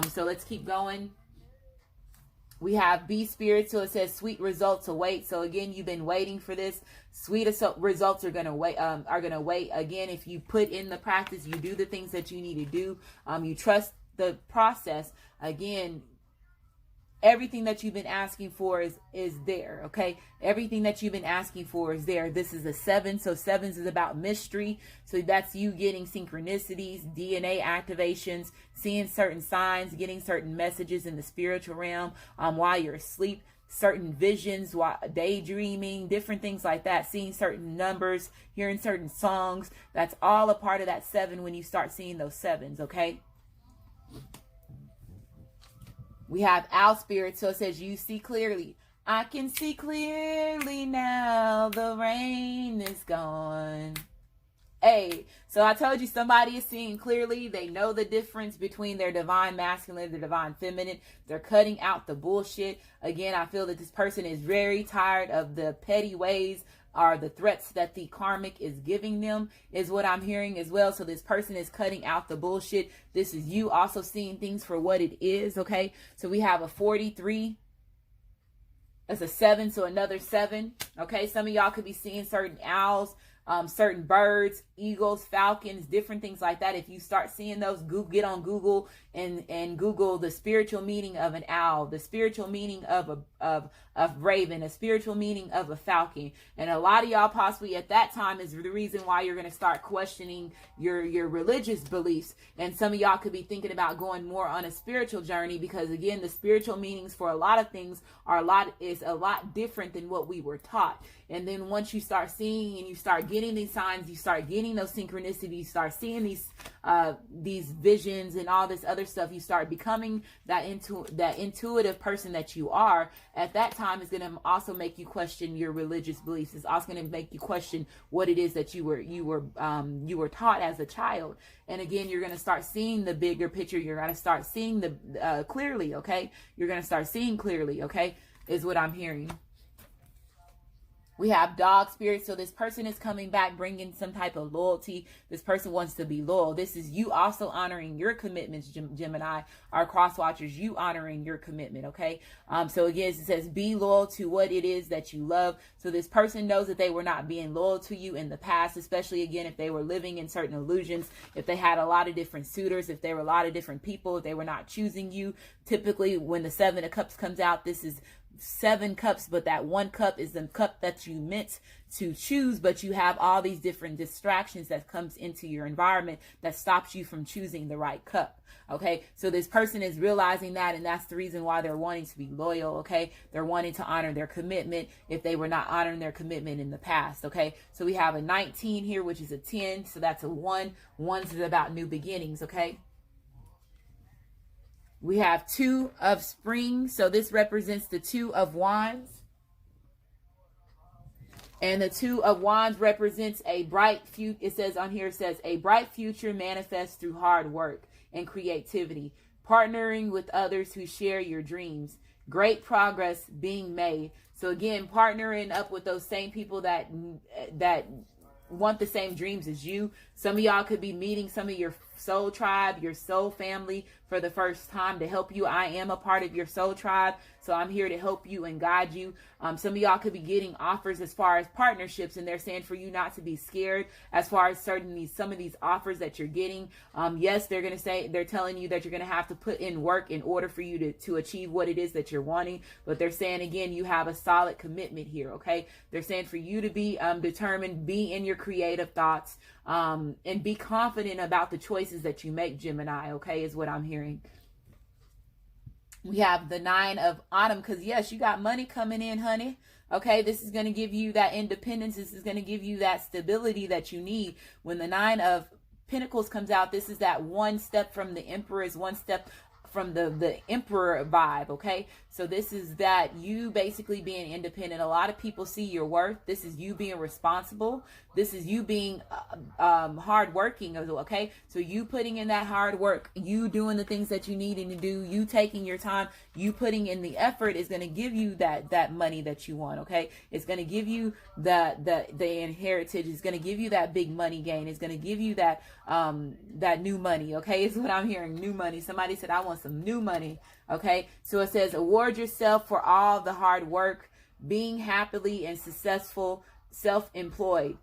so let's keep going. We have B Spirit, so it says sweet results await. So again, you've been waiting for this. Sweet results are gonna wait. Again, if you put in the practice, you do the things that you need to do. You trust the process. Again, everything that you've been asking for is there. Okay, everything that you've been asking for is there. This is a 7, so 7s is about mystery. So that's you getting synchronicities, DNA activations, seeing certain signs, getting certain messages in the spiritual realm while you're asleep, certain visions, while daydreaming, different things like that, seeing certain numbers, hearing certain songs. That's all a part of that 7 when you start seeing those 7s. Okay. We have Owl Spirit, so it says you see clearly. I can see clearly now, the rain is gone. Hey, so I told you somebody is seeing clearly. They know the difference between their divine masculine, their divine feminine. They're cutting out the bullshit. Again, I feel that this person is very tired of the petty ways or the threats that the karmic is giving them, is what I'm hearing as well. So this person is cutting out the bullshit. This is you also seeing things for what it is. Okay, so we have a 43. That's a 7, so another 7. Okay, some of y'all could be seeing certain owls, certain birds, eagles, falcons, different things like that. If you start seeing those, get on Google and Google the spiritual meaning of an owl, the spiritual meaning of a raven, a spiritual meaning of a falcon. And a lot of y'all possibly at that time is the reason why you're going to start questioning your religious beliefs. And some of y'all could be thinking about going more on a spiritual journey, because again, the spiritual meanings for a lot of things is a lot different than what we were taught. And then once you start seeing and you start getting these signs, you start getting those synchronicities, you start seeing these visions and all this other stuff, you start becoming that intuitive person that you are. At that time, it's going to also make you question your religious beliefs. It's also going to make you question what it is that you were taught as a child. And again, you're going to start seeing the bigger picture. You're going to start seeing the clearly. Okay, you're going to start seeing clearly. Okay, is what I'm hearing. We have Dog Spirit. So this person is coming back, bringing some type of loyalty. This person wants to be loyal. This is you also honoring your commitments, Gemini, or cross watchers, you honoring your commitment. Okay. So again, it says be loyal to what it is that you love. So this person knows that they were not being loyal to you in the past, especially again, if they were living in certain illusions, if they had a lot of different suitors, if there were a lot of different people, if they were not choosing you. Typically when the 7 of Cups comes out, this is 7 cups, but that 1 cup is the cup that you meant to choose, but you have all these different distractions that comes into your environment that stops you from choosing the right cup. Okay, so this person is realizing that, and that's the reason why they're wanting to be loyal. Okay, they're wanting to honor their commitment if they were not honoring their commitment in the past. Okay, so we have a 19 here, which is a 10, so that's a 1. 1s is about new beginnings. Okay, we have 2 of Spring, so this represents the 2 of Wands. And the 2 of Wands represents a bright future. It says on here, it says a bright future manifests through hard work and creativity, partnering with others who share your dreams. Great progress being made. So again, partnering up with those same people that want the same dreams as you. Some of y'all could be meeting some of your soul tribe, your soul family for the first time to help you. I am a part of your soul tribe, so I'm here to help you and guide you. Some of y'all could be getting offers as far as partnerships, and they're saying for you not to be scared as far as some of these offers that you're getting. Yes, they're telling you that you're going to have to put in work in order for you to achieve what it is that you're wanting. But they're saying, again, you have a solid commitment here. Okay. They're saying for you to be determined, be in your creative thoughts, and be confident about the choices that you make, Gemini. Okay. Is what I'm hearing. We have the 9 of Autumn, because yes, you got money coming in, honey. Okay, this is going to give you that independence. This is going to give you that stability that you need. When the 9 of Pentacles comes out, this is that one step from the Emperor's, one step from the Emperor vibe. Okay, so this is that you basically being independent. A lot of people see your worth. This is you being responsible. This is you being hardworking. Okay, so you putting in that hard work, you doing the things that you need to do, you taking your time, you putting in the effort is going to give you that money that you want. Okay, it's going to give you the inheritance. It's going to give you that big money gain. It's going to give you that new money. Okay, is what I'm hearing. New money. Somebody said, I want some new money. Okay, so it says, award yourself for all the hard work, being happily and successful, self-employed,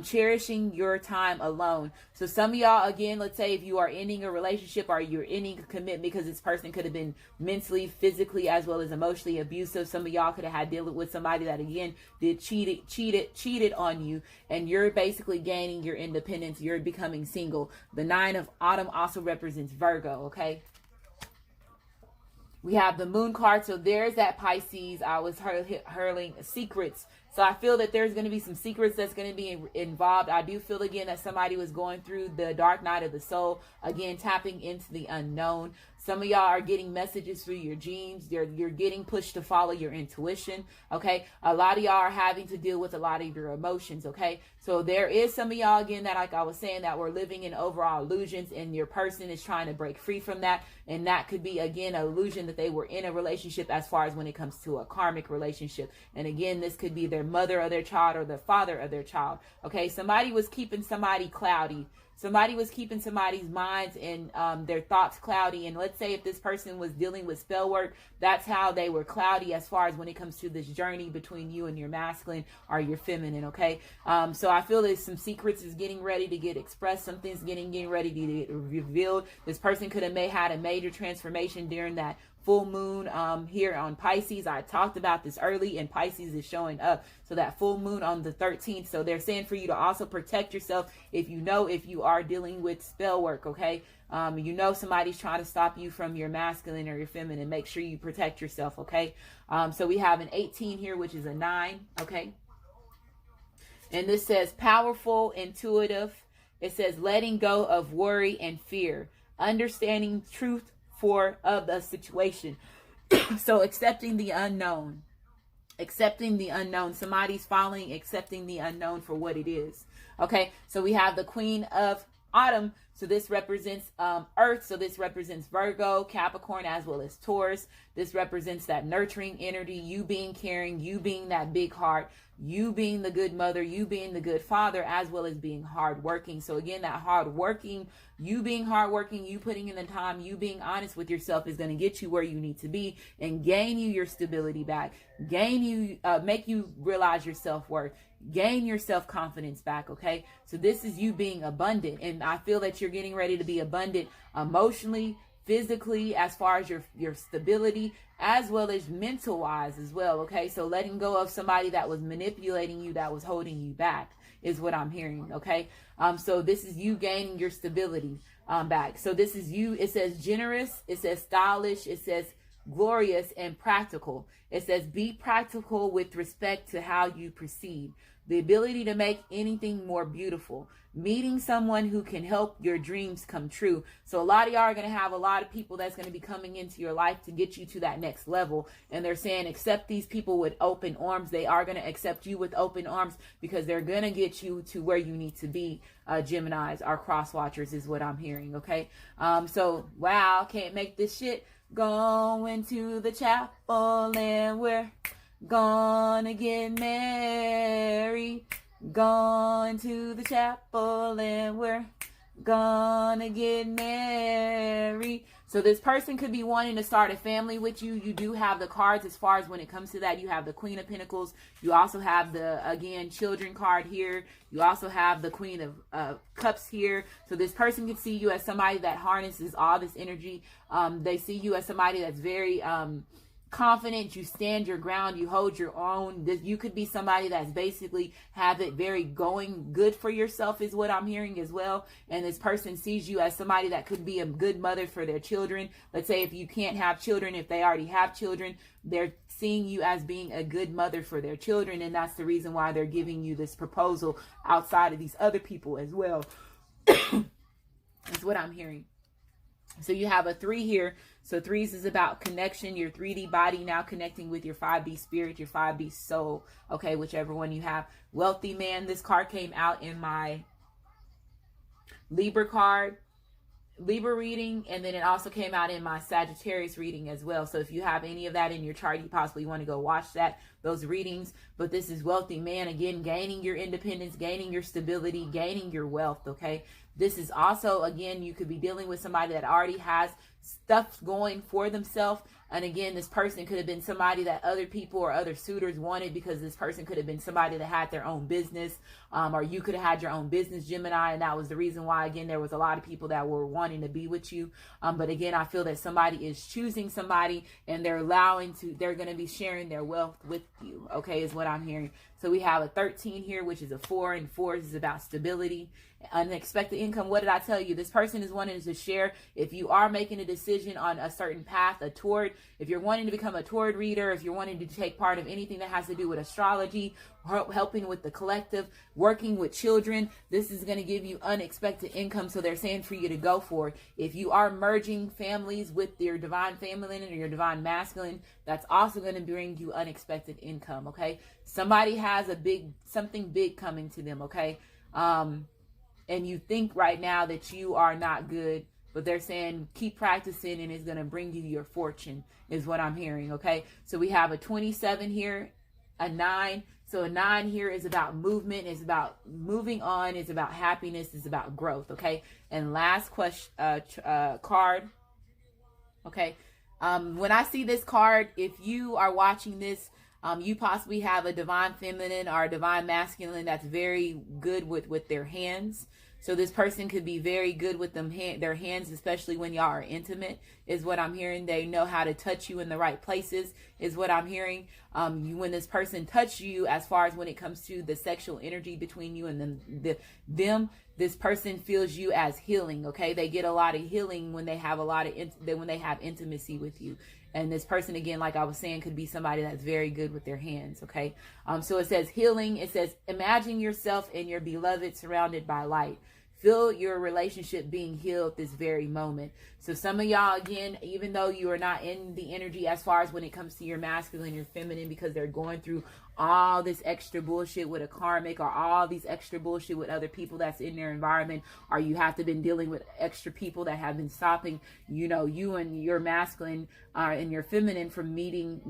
cherishing your time alone. So some of y'all, again, let's say if you are ending a relationship or you're ending a commitment because this person could have been mentally, physically, as well as emotionally abusive. Some of y'all could have had dealing with somebody that, again, cheated on you, and you're basically gaining your independence. You're becoming single. The 9 of Autumn also represents Virgo. Okay, we have the Moon card. So there's that Pisces. I was hurling secrets. So I feel that there's going to be some secrets that's going to be involved. I do feel, again, that somebody was going through the dark night of the soul. Again, tapping into the unknown. Some of y'all are getting messages through your dreams. You're getting pushed to follow your intuition. Okay. A lot of y'all are having to deal with a lot of your emotions. Okay. So there is some of y'all, again, that, like I was saying, that we're living in overall illusions, and your person is trying to break free from that. And that could be, again, an illusion that they were in a relationship, as far as when it comes to a karmic relationship. And again, this could be their mother of their child or the father of their child. Okay. Somebody was keeping somebody cloudy. Somebody was keeping somebody's minds and their thoughts cloudy. And let's say if this person was dealing with spell work, that's how they were cloudy as far as when it comes to this journey between you and your masculine or your feminine. Okay. So I feel that some secrets is getting ready to get expressed. Something's getting ready to get revealed. This person could have had a major transformation during that full moon here on Pisces. I talked about this early, and Pisces is showing up. So that full moon on the 13th. So they're saying for you to also protect yourself if you are dealing with spell work. Okay. Somebody's trying to stop you from your masculine or your feminine. Make sure you protect yourself. Okay. So we have an 18 here, which is a 9. Okay. And this says powerful, intuitive. It says letting go of worry and fear, understanding truth of the situation. So accepting the unknown. Somebody's following, accepting the unknown for what it is. Okay, so we have the Queen of Autumn. So this represents Earth. So this represents Virgo, Capricorn, as well as Taurus. This represents that nurturing energy, you being caring, you being that big heart, you being the good mother, you being the good father, as well as being hardworking. So again, that hardworking, you being hardworking, you putting in the time, you being honest with yourself is going to get you where you need to be and gain you your stability back, make you realize your self-worth, gain your self-confidence back. Okay, so this is you being abundant, and I feel that you're getting ready to be abundant emotionally, physically, as far as your stability, as well as mental wise as well. Okay, so letting go of somebody that was manipulating you, that was holding you back, is what I'm hearing. Okay, so this is you gaining your stability back. So this is you. It says generous, it says stylish, it says glorious and practical. It says be practical with respect to how you proceed, the ability to make anything more beautiful, meeting someone who can help your dreams come true. So a lot of y'all are going to have a lot of people that's going to be coming into your life to get you to that next level. And they're saying accept these people with open arms. They are going to accept you with open arms because they're going to get you to where you need to be. Geminis are cross watchers is what I'm hearing. Okay. So wow, can't make this shit. Going to the chapel and we're gonna get married. Going to the chapel and we're gonna get married. So this person could be wanting to start a family with you. You do have the cards as far as when it comes to that. You have the Queen of Pentacles. You also have the, again, children card here. You also have the Queen of Cups here. So this person can see you as somebody that harnesses all this energy. They see you as somebody that's very confident, you stand your ground, you hold your own. You could be somebody that's basically have it very going good for yourself is what I'm hearing as well. And this person sees you as somebody that could be a good mother for their children. Let's say if you can't have children, if they already have children, they're seeing you as being a good mother for their children. And that's the reason why they're giving you this proposal outside of these other people as well. That's what I'm hearing. So you have a 3 here. So 3s is about connection, your 3D body now connecting with your 5D spirit, your 5D soul. Okay, whichever one you have. Wealthy man. This card came out in my Libra card, Libra reading, and then it also came out in my Sagittarius reading as well. So if you have any of that in your chart, you possibly want to go watch those readings. But this is wealthy man, again, gaining your independence, gaining your stability, gaining your wealth. Okay, this is also, again, you could be dealing with somebody that already has stuff going for themselves. And again, this person could have been somebody that other people or other suitors wanted, because this person could have been somebody that had their own business, or you could have had your own business, Gemini, and that was the reason why, again, there was a lot of people that were wanting to be with you. But again, I feel that somebody is choosing somebody, and they're going to be sharing their wealth with you, okay, is what I'm hearing. So we have a 13 here, which is a 4, and 4s is about stability, unexpected income. What did I tell you? This person is wanting to share. If you are making a decision on a certain path, a toward, if you're wanting to become a toward reader, if you're wanting to take part of anything that has to do with astrology, helping with the collective, working with children, this is going to give you unexpected income. So they're saying for you to go for it. If you are merging families with your divine feminine or your divine masculine, that's also going to bring you unexpected income. Okay, somebody has something big coming to them. Okay, and you think right now that you are not good, but they're saying keep practicing and it's going to bring you your fortune, is what I'm hearing. Okay, so we have a 27 here, a 9. So a 9 here is about movement, is about moving on, is about happiness, is about growth. Okay, and last question, card. Okay, when I see this card, if you are watching this, you possibly have a divine feminine or a divine masculine that's very good with their hands. So this person could be very good with their hands, especially when y'all are intimate, is what I'm hearing. They know how to touch you in the right places, is what I'm hearing. When this person touches you, as far as when it comes to the sexual energy between you and them, this person feels you as healing. Okay, they get a lot of healing when they have when they have intimacy with you. And this person, again, like I was saying, could be somebody that's very good with their hands. Okay, so it says healing. It says imagine yourself and your beloved surrounded by light. Feel your relationship being healed this very moment. So some of y'all, again, even though you are not in the energy as far as when it comes to your masculine, your feminine, because they're going through all this extra bullshit with a karmic, or all these extra bullshit with other people that's in their environment, or you have to been dealing with extra people that have been stopping, you and your masculine and your feminine from meeting,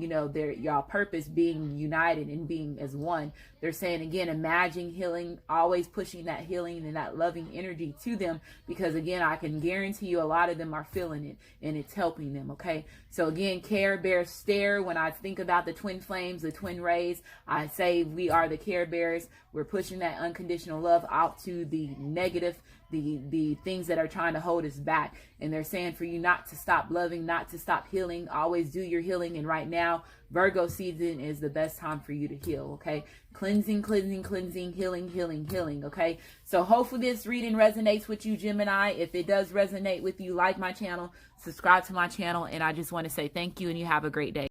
y'all purpose, being united and being as one. They're saying, again, imagine healing, always pushing that healing and that loving energy to them, because again, I can guarantee you a lot of them are feeling it and it's helping them. Okay, so again, Care Bear stare. When I think about the twin flames, the twin rays, I say we are the Care Bears. We're pushing that unconditional love out to the negative, the things that are trying to hold us back. And they're saying for you not to stop loving, not to stop healing, always do your healing. And right now, Virgo season is the best time for you to heal. Okay, cleansing, healing. Okay, so hopefully this reading resonates with you, Gemini. If it does resonate with you, like my channel, subscribe to my channel, and I just want to say thank you, and you have a great day.